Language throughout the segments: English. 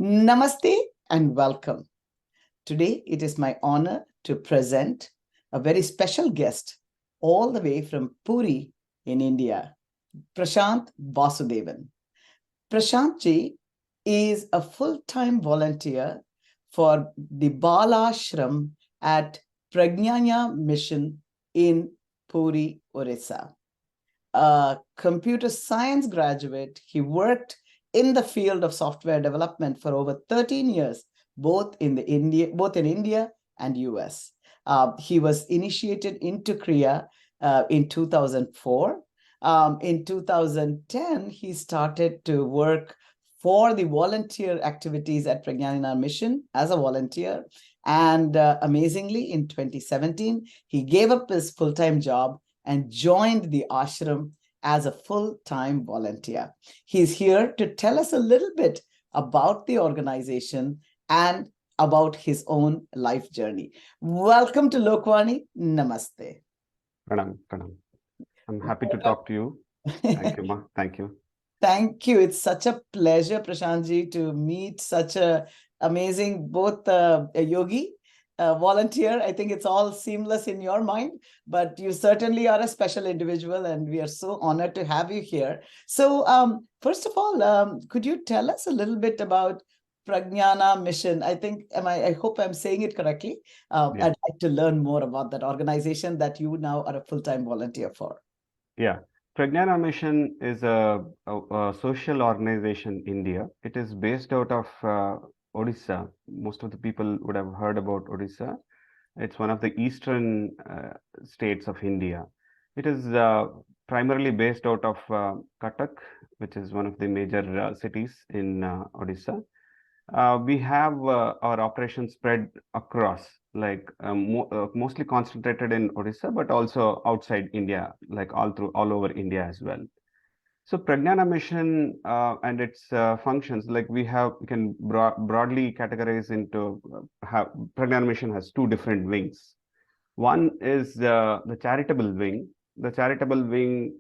Namaste and welcome. Today, it is my honor to present a very special guest all the way from Puri in India, Prashant Vasudevan. Prashant ji is a full-time volunteer for the Balashram at Prjnana Mission in Puri, Odisha. A computer science graduate, he worked in the field of software development for over 13 years, both in India and US. He was initiated into Kriya in 2004. In 2010, he started to work for the volunteer activities at Prjnana Mission as a volunteer. And amazingly, in 2017, he gave up his full-time job and joined the ashram as a full-time volunteer. He's here to tell us a little bit about the organization and about his own life journey. Welcome to Lokwani. Namaste. Pranam. I'm happy to talk to you. Thank you, Ma. Thank you. Thank you. It's such a pleasure, Prashantji, to meet such a amazing, both a yogi, volunteer. I think it's all seamless in your mind, but you certainly are a special individual, and we are so honored to have you here. So first of all, could you tell us a little bit about Prjnana Mission? I hope I'm saying it correctly. Yeah. I'd like to learn more about that organization that you now are a full-time volunteer for. Yeah. Prjnana Mission is a social organization in India. It is based out of Odisha. Most of the people would have heard about Odisha. It's one of the eastern states of India. It is primarily based out of Cuttack, which is one of the major cities in Odisha. We have our operations spread across, like mostly concentrated in Odisha, but also outside India, like all over India as well. So Prjnana Mission and its functions, like we can broadly categorize into Prjnana Mission has two different wings. One is the charitable wing. The charitable wing,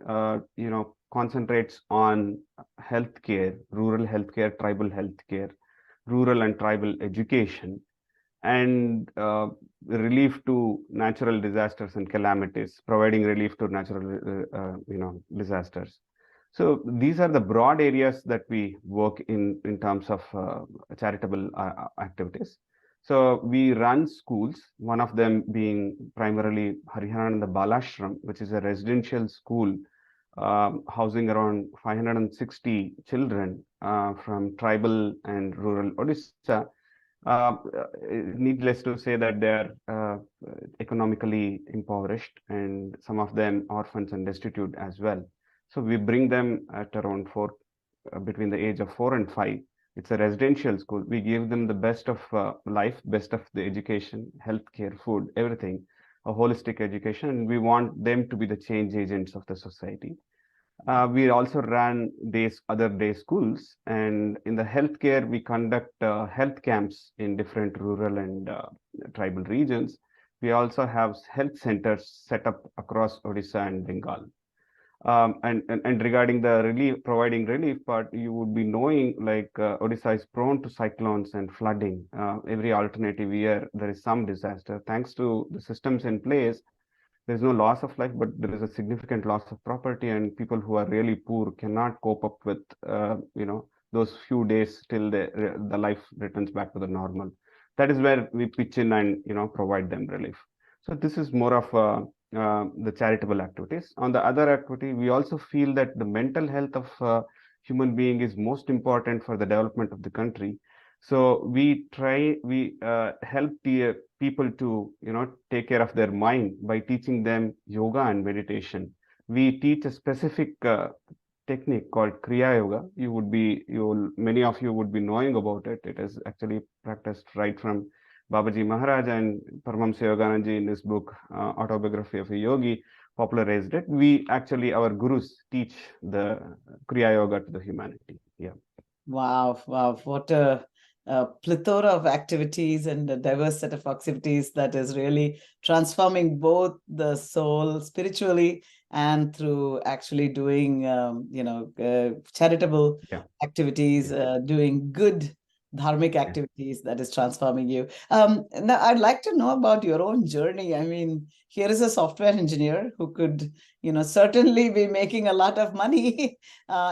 concentrates on healthcare, rural healthcare, tribal healthcare, rural and tribal education, and relief to natural disasters and calamities, providing relief to natural disasters. So these are the broad areas that we work in terms of charitable activities. So we run schools, one of them being primarily Hariharananda Balashram, which is a residential school housing around 560 children from tribal and rural Odisha. Needless to say that they are economically impoverished, and some of them orphans and destitute as well. So we bring them at around between the age of 4 and 5. It's a residential school. We give them the best of life, best of the education, healthcare, food, everything, a holistic education. And we want them to be the change agents of the society. We also run other day schools, and in the healthcare, we conduct health camps in different rural and tribal regions. We also have health centers set up across Odisha and Bengal. And regarding the providing relief part, you would be knowing like Odisha is prone to cyclones and flooding. Every alternative year, there is some disaster. Thanks to the systems in place, there's no loss of life, but there is a significant loss of property, and people who are really poor cannot cope up with, those few days till the life returns back to the normal. That is where we pitch in and, provide them relief. So this is more of the charitable activities. On the other activity, we also feel that the mental health of human being is most important for the development of the country. So we help the people to, take care of their mind by teaching them yoga and meditation. We teach a specific technique called Kriya Yoga. Many of you would be knowing about it. It is actually practiced right from Babaji Maharaj, and Paramahamsa Yoganandaji in his book, Autobiography of a Yogi, popularized it. Our gurus teach the Kriya Yoga to the humanity. Yeah. Wow. What a plethora of activities and a diverse set of activities that is really transforming both the soul spiritually and through actually doing, charitable activities, doing good dharmic activities that is transforming you. Now, I'd like to know about your own journey. I mean, here is a software engineer who could, certainly be making a lot of money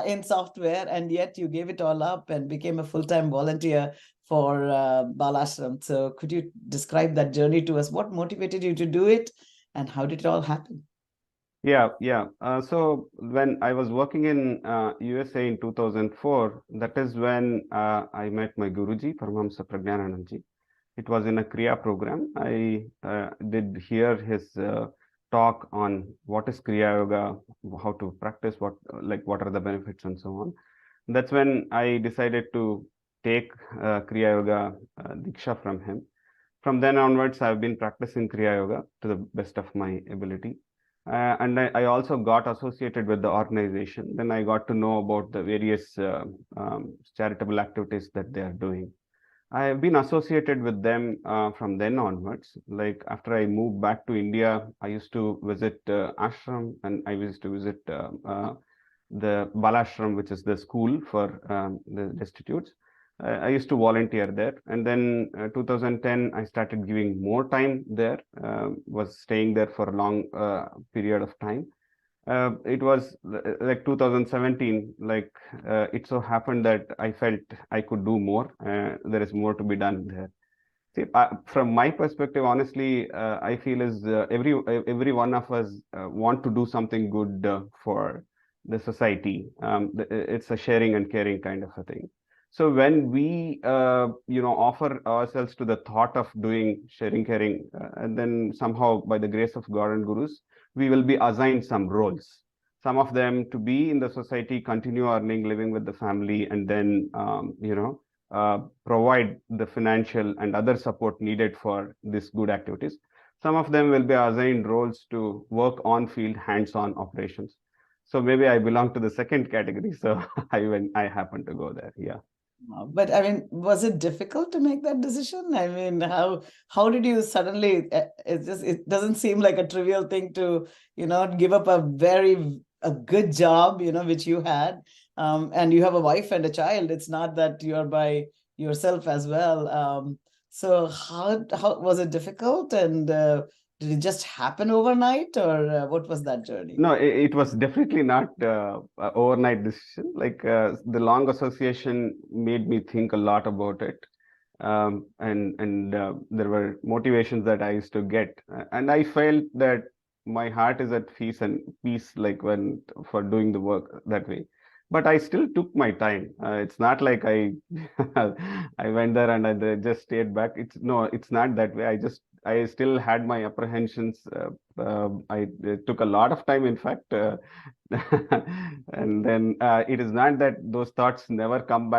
in software, and yet you gave it all up and became a full-time volunteer for Balashram. So could you describe that journey to us? What motivated you to do it, and how did it all happen? Yeah. So when I was working in USA in 2004, that is when I met my Guruji, Paramahamsa Prjnana. It was in a Kriya program. I did hear his talk on what is Kriya Yoga, how to practice, what are the benefits, and so on. That's when I decided to take Kriya Yoga Diksha from him. From then onwards, I've been practicing Kriya Yoga to the best of my ability. And I also got associated with the organization. Then I got to know about the various charitable activities that they are doing. I have been associated with them from then onwards. Like after I moved back to India, I used to visit ashram, and I used to visit the Balashram, which is the school for the destitutes. I used to volunteer there, and then 2010 I started giving more time there. Was staying there for a long period of time. It was like 2017. Like it so happened that I felt I could do more. There is more to be done there. See, from my perspective, honestly, I feel is every one of us want to do something good for the society. It's a sharing and caring kind of a thing. So when we, offer ourselves to the thought of doing sharing, caring, and then somehow by the grace of God and gurus, we will be assigned some roles. Some of them to be in the society, continue earning, living with the family, and then, provide the financial and other support needed for these good activities. Some of them will be assigned roles to work on field, hands-on operations. So maybe I belong to the second category. So I happen to go there. Yeah. But I mean, was it difficult to make that decision? I mean, how did you suddenly? It doesn't seem like a trivial thing to give up a good job which you had, and you have a wife and a child. It's not that you're by yourself as well. So how was it difficult, and did it just happen overnight, or what was that journey? No, it was definitely not a overnight decision. Like the long association made me think a lot about it, and there were motivations that I used to get, and I felt that my heart is at peace, like when for doing the work that way. But I still took my time. It's not like I I went there and I just stayed back. It's not that way. I still had my apprehensions. I took a lot of time, in fact, and then it is not that those thoughts never come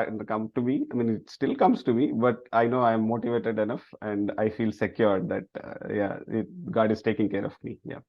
to me. I mean, it still comes to me, but I know I am motivated enough, and I feel secure that God is taking care of me. Yeah.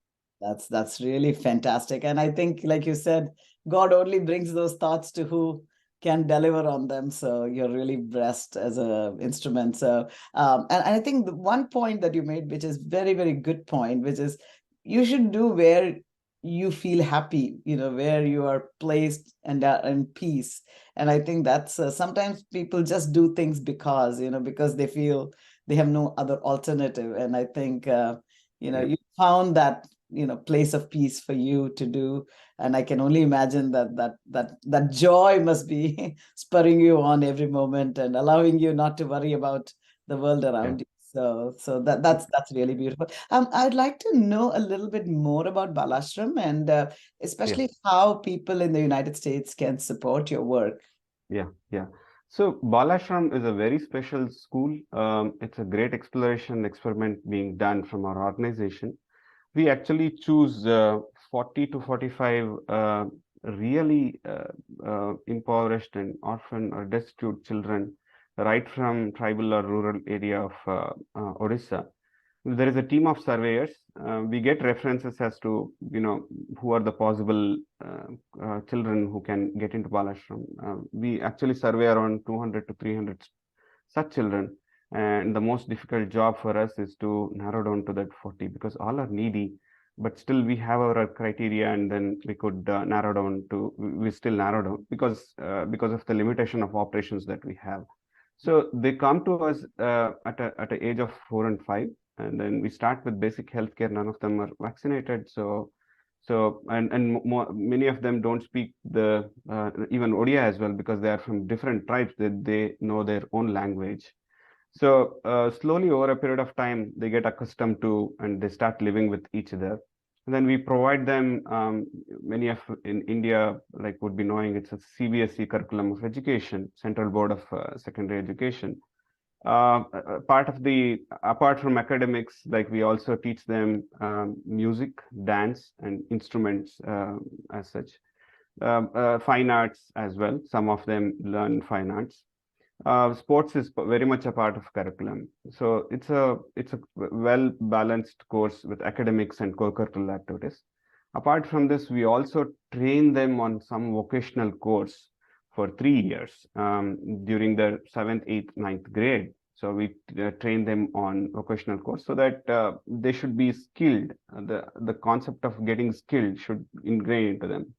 That's really fantastic. And I think, like you said, God only brings those thoughts to who can deliver on them. So you're really blessed as a instrument. So and I think the one point that you made, which is very, very good point, which is you should do where you feel happy, where you are placed and are in peace. And I think that's sometimes people just do things because they feel they have no other alternative. And I think Yeah. you found that place of peace for you to do, and I can only imagine that joy must be spurring you on every moment and allowing you not to worry about the world Yeah. around you. So that's really beautiful. I'd like to know a little bit more about Balashram, and Yeah. especially how people in the United States can support your work. Yeah. So Balashram is a very special school. It's a great exploration experiment being done from our organization. We actually choose 40 to 45 really impoverished and orphan or destitute children right from tribal or rural area of Odisha. There is a team of surveyors. We get references as to who are the possible children who can get into Balashram. We actually survey around 200 to 300 such children, and the most difficult job for us is to narrow down to that 40, because all are needy, but still we have our criteria, and then we could narrow down to we still narrow down because of the limitation of operations that we have. So they come to us at an age of 4 and 5, and then we start with basic healthcare. None of them are vaccinated, many of them don't speak the even Odia as well, because they are from different tribes. They know their own language. So slowly over a period of time, they get accustomed to and they start living with each other. And then we provide them, many of in India, like would be knowing, it's a CBSE curriculum of education, Central Board of Secondary Education. Part of the, apart from academics, like we also teach them music, dance, and instruments as such. Fine arts as well. Some of them learn fine arts. Sports is very much a part of curriculum. So it's a well balanced course with academics and co-curricular activities. Apart from this, we also train them on some vocational course for 3 years during the 7th, 8th, 9th grade. So we train them on vocational course so that they should be skilled. The concept of getting skilled should ingrain into them.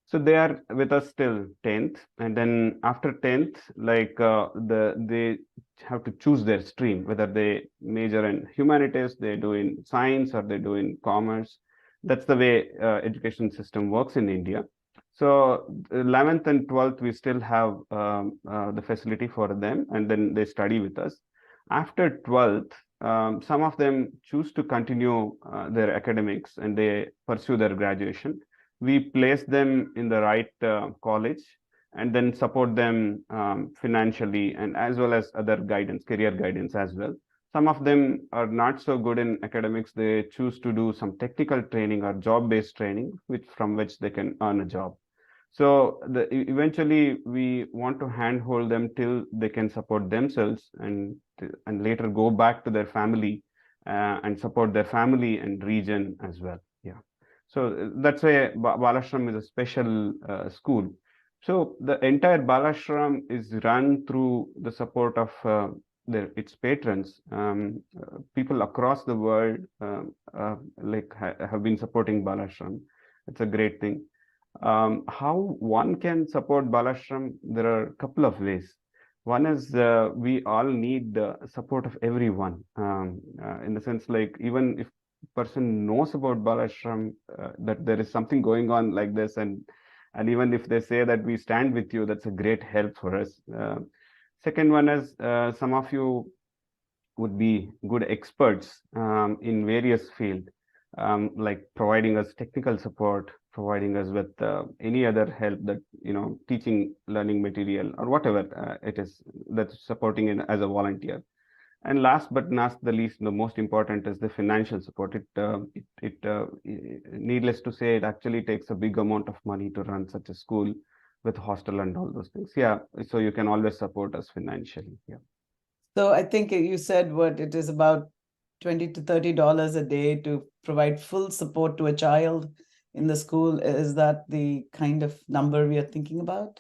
So they are with us till 10th, and then after 10th, like they have to choose their stream, whether they major in humanities, they do in science, or they do in commerce. That's the way education system works in India. So 11th and 12th, we still have the facility for them, and then they study with us. After 12th, some of them choose to continue their academics and they pursue their graduation. We place them in the right college and then support them financially, and as well as other guidance, career guidance as well. Some of them are not so good in academics. They choose to do some technical training or job-based training, from which they can earn a job. So eventually we want to handhold them till they can support themselves, and later go back to their family and support their family and region as well. Yeah. So that's why Balashram is a special school. So the entire Balashram is run through the support of its patrons. People across the world have been supporting Balashram. It's a great thing. How one can support Balashram? There are a couple of ways. One is we all need the support of everyone, in the sense, like, even if person knows about Balashram, that there is something going on like this, and even if they say that we stand with you, that's a great help for us. Second one is some of you would be good experts in various fields, like providing us technical support, providing us with any other help, that, teaching learning material or whatever it is, that's supporting in as a volunteer. And last but not the least, the most important is the financial support. Needless to say, it actually takes a big amount of money to run such a school with hostel and all those things. Yeah, so you can always support us financially. Yeah. So I think you said what it is, about $20 to $30 a day to provide full support to a child in the school. Is that the kind of number we are thinking about?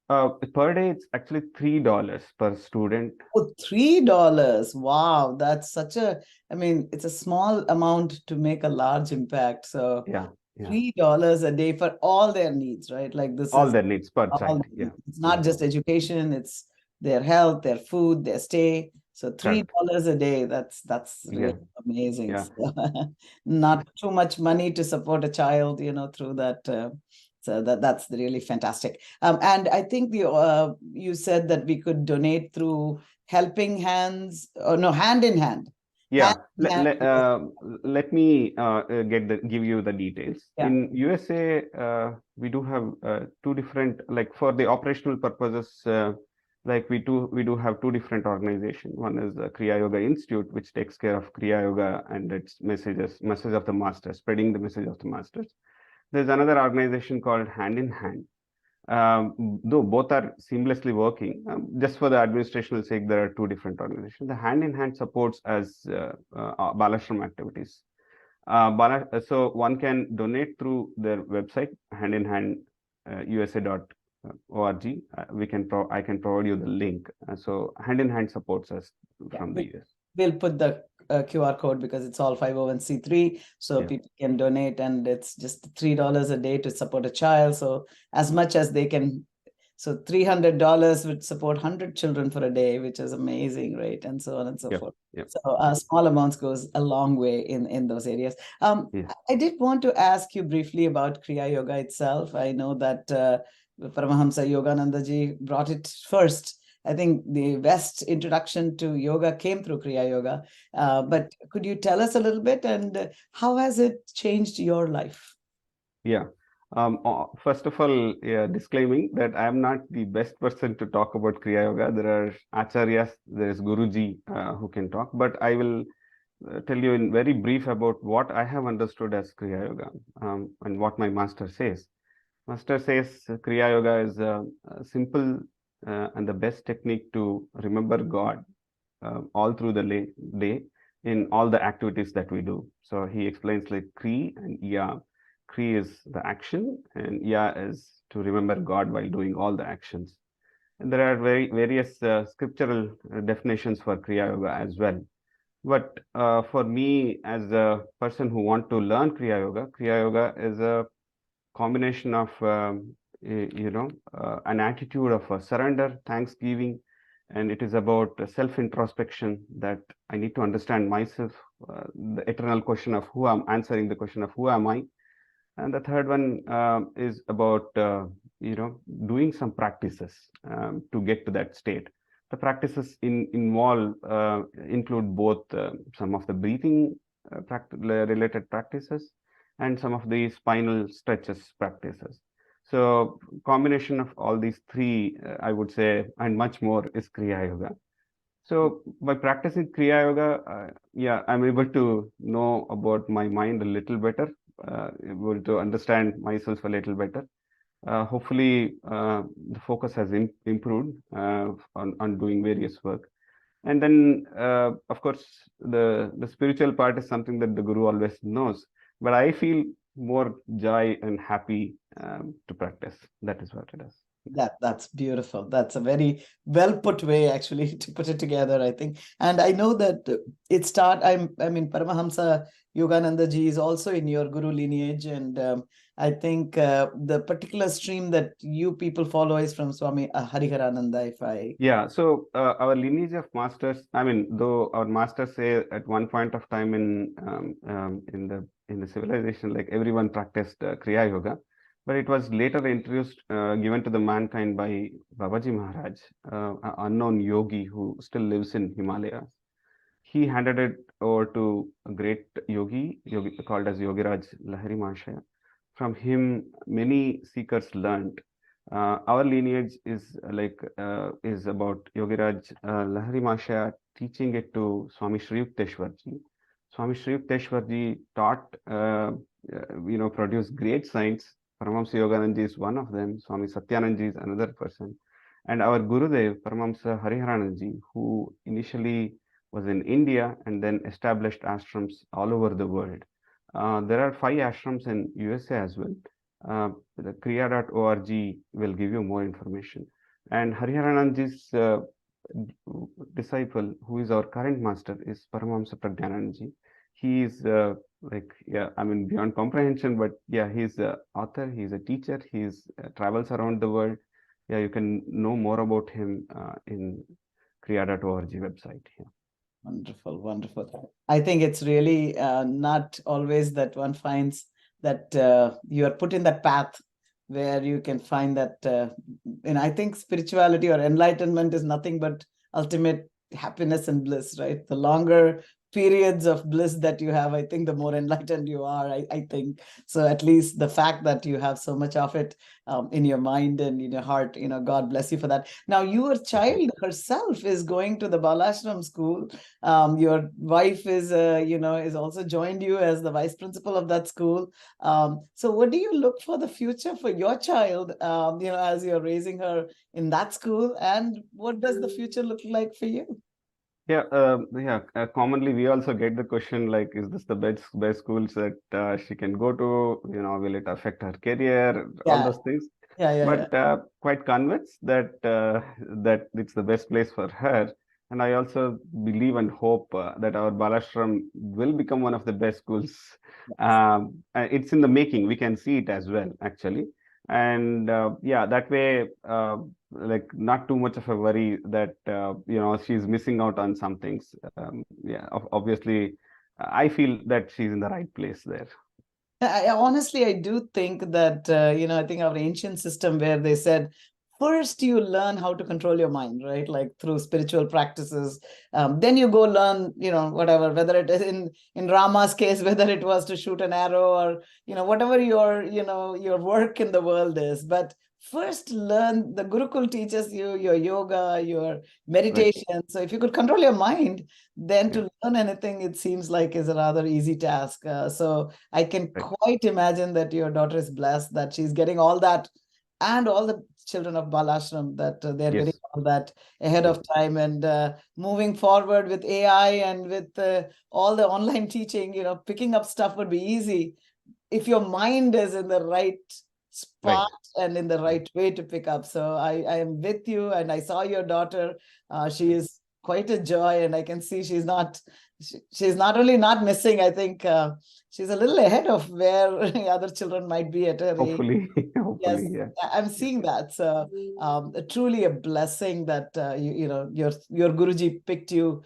Per day, it's actually $3 per student. Oh, $3. Wow, that's such it's a small amount to make a large impact. So yeah. $3 a day for all their needs, right? Like this all is their needs per all child. Yeah. It's not just education, it's their health, their food, their stay. So $3 a day, that's really amazing. Yeah. So, not too much money to support a child, through that. So that's really fantastic. And I think you said that we could donate through Helping Hands, or no, Hand in Hand. Yeah, let me give you the details. Yeah. In USA, we do have two different, like, for the operational purposes, like we do have two different organizations. One is the Kriya Yoga Institute, which takes care of Kriya Yoga and its message of the master, spreading the message of the masters. There's another organization called Hand in Hand. Though both are seamlessly working, just for the administrational sake, there are two different organizations. The Hand in Hand supports as Balashram activities. So one can donate through their website, handinhandusa.org. I can provide you the link. So Hand in Hand supports us from the US. We'll put the QR code, because it's all 501c3, so people can donate, and it's just $3 a day to support a child. So as much as they can So $300 would support 100 children for a day, which is amazing, right? And so on and so Yep. forth. Yep. So small amounts goes a long way in those areas. Yeah. I did want to ask you briefly about Kriya Yoga itself. I know that Paramahamsa Yogananda ji brought it first. I think the best introduction to yoga came through Kriya Yoga. But could you tell us a little bit, and how has it changed your life? Yeah. First of all, yeah, disclaiming that I am not the best person to talk about Kriya Yoga. There are acharyas, there is Guruji who can talk, but I will tell you in very brief about what I have understood as Kriya Yoga, and what my master says. Master says Kriya Yoga is a simple and the best technique to remember God all through the day in all the activities that we do. So he explains like Kri and Ya. Kri is the action, and Ya is to remember God while doing all the actions. And there are various scriptural definitions for Kriya Yoga as well. But for me, as a person who want to learn Kriya Yoga is a combination of an attitude of surrender, thanksgiving, and it is about self introspection, that I need to understand myself, the eternal question of who I'm answering, the question of who am I. And the third one is about doing some practices to get to that state. The practices involve include both some of the breathing related practices and some of the spinal stretches practices. So combination of all these three, I would say, and much more, is Kriya Yoga. So by practicing Kriya Yoga, I'm able to know about my mind a little better, able to understand myself a little better. Hopefully, the focus has improved on doing various work. And then, of course, the spiritual part is something that the Guru always knows. But I feel more joy and happy to practice. That is what it is. That's beautiful. That's a very well put way, actually, to put it together, I think. And I know that I mean, Paramahamsa Yogananda ji is also in your guru lineage, and I think the particular stream that you people follow is from Swami Hariharananda, if I. Yeah, so our lineage of masters, I mean, though our masters say at one point of time in the civilization, like everyone practiced Kriya Yoga, but it was later introduced, given to the mankind by Babaji Maharaj, an unknown yogi who still lives in Himalayas. He handed it over to a great yogi called as Yogiraj Lahiri Mahashaya. From him, many seekers learned. Our lineage is about Yogiraj Lahiri Mahashaya teaching it to Swami Shri Yukteswarji. Swami Shri Yukteswarji taught, produced great saints. Paramahamsa Yogananda is one of them. Swami Satyananda is another person. And our Gurudev, Paramahamsa Hariharananda, who initially was in India and then established ashrams all over the world. There are 5 ashrams in USA as well. The kriya.org will give you more information. And Hariharananji's disciple, who is our current master, is Paramahamsa Prjnana. He is beyond comprehension, but yeah, he's an author, he's a teacher, he's travels around the world. Yeah, you can know more about him in kriya.org website. Yeah. Wonderful, wonderful. I think it's really not always that one finds that you are put in that path where you can find that, and I think spirituality or enlightenment is nothing but ultimate happiness and bliss, right? The longer periods of bliss that you have, I think the more enlightened you are, I think. So at least the fact that you have so much of it in your mind and in your heart, God bless you for that. Now, your child herself is going to the Balashram school. Your wife is also joined you as the vice principal of that school. So what do you look for the future for your child, as you're raising her in that school, and what does the future look like for you? Commonly we also get the question like, is this the best schools that she can go to? Will it affect her career? All those things. But quite convinced that that it's the best place for her. And I also believe and hope that our Balashram will become one of the best schools. It's in the making. We can see it as well, actually. And yeah, that way, like not too much of a worry that she's missing out on some things. Yeah, obviously, I feel that she's in the right place there. Honestly, I do think that, I think our ancient system where they said, first you learn how to control your mind, right? Like through spiritual practices. Then you go learn, whatever, whether it is in Rama's case, whether it was to shoot an arrow or, whatever your work in the world is. But first learn, the Gurukul teaches you your yoga, your meditation. Right. So if you could control your mind, then to learn anything, it seems like is a rather easy task. So I can quite imagine that your daughter is blessed that she's getting all that, and all the children of Balashram that they're getting all that ahead of time, and moving forward with AI and with all the online teaching, picking up stuff would be easy if your mind is in the right spot and in the right way to pick up. So I am with you, and I saw your daughter. She is quite a joy, and I can see she's not only not missing, I think she's a little ahead of where other children might be at her hopefully age. Yes, yeah. I'm seeing that. So truly a blessing that your Guruji picked you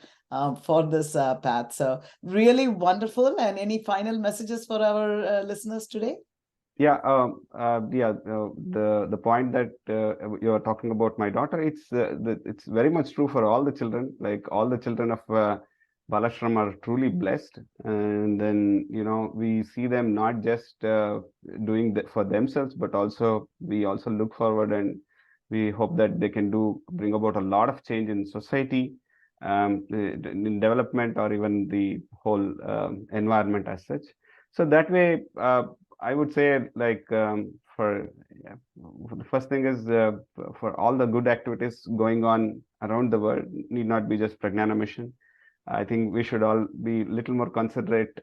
for this path. So really wonderful. And any final messages for our listeners today? Yeah, the point that you're talking about my daughter, it's very much true for all the children. Like all the children of Balashram are truly blessed, and then we see them not just doing that for themselves, but also we also look forward and we hope that they can bring about a lot of change in society, in development, or even the whole environment as such. So that way. I would say, like, the first thing is for all the good activities going on around the world, need not be just Prjnana Mission. I think we should all be a little more considerate,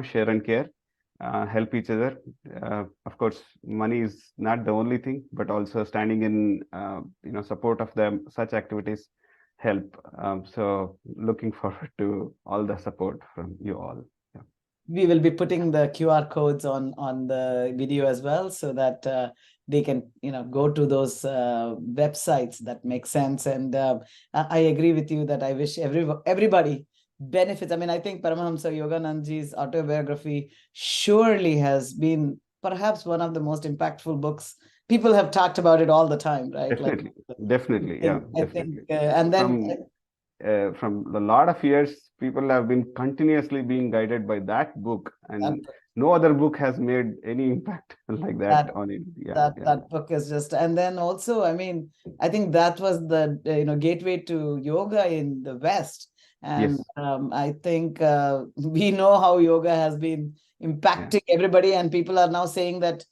share and care, help each other. Of course, money is not the only thing, but also standing in, support of them, such activities help. So looking forward to all the support from you all. We will be putting the QR codes on the video as well, so that they can go to those websites that make sense. And I agree with you that I wish everybody benefits. I mean, I think Paramahamsa Yoganandaji's autobiography surely has been perhaps one of the most impactful books. People have talked about it all the time, right? Definitely, yeah, definitely. And then from a lot of years, people have been continuously being guided by that book, and no other book has made any impact like that on it. That book is just, and then also, I mean, I think that was the gateway to yoga in the West, and I think we know how yoga has been impacting everybody, and people are now saying that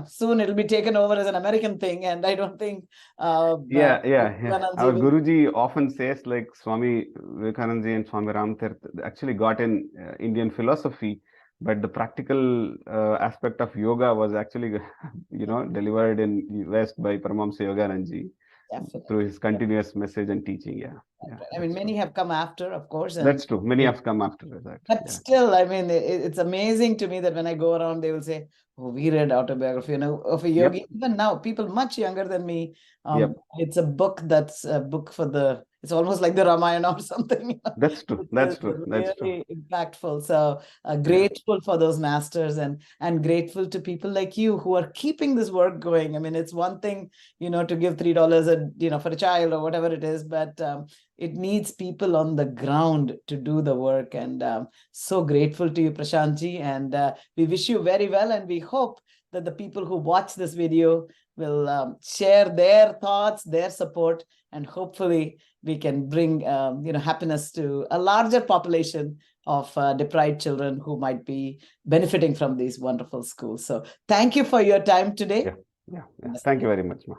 soon it'll be taken over as an American thing, and I don't think Our Guruji often says, like, Swami Vivekananda and Swami Ramtirth actually got in Indian philosophy, but the practical aspect of yoga was actually delivered in West by Paramahamsa Yoganandaji through his continuous message and teaching. I mean, many have come after, of course. And that's true. Many have come after that. But still, I mean, it's amazing to me that when I go around, they will say, "Oh, we read autobiography, of a yogi." Even now, people much younger than me, it's a book that's a book for it's almost like the Ramayana or something. That's true. That's true. That's really impactful. So grateful for those masters, and grateful to people like you who are keeping this work going. I mean, it's one thing, to give $3 for a child or whatever it is, but it needs people on the ground to do the work. And so grateful to you, Prashantji, and we wish you very well, and we hope that the people who watch this video will share their thoughts, their support, and hopefully we can bring happiness to a larger population of deprived children who might be benefiting from these wonderful schools. So thank you for your time today. Thank you very much, Ma.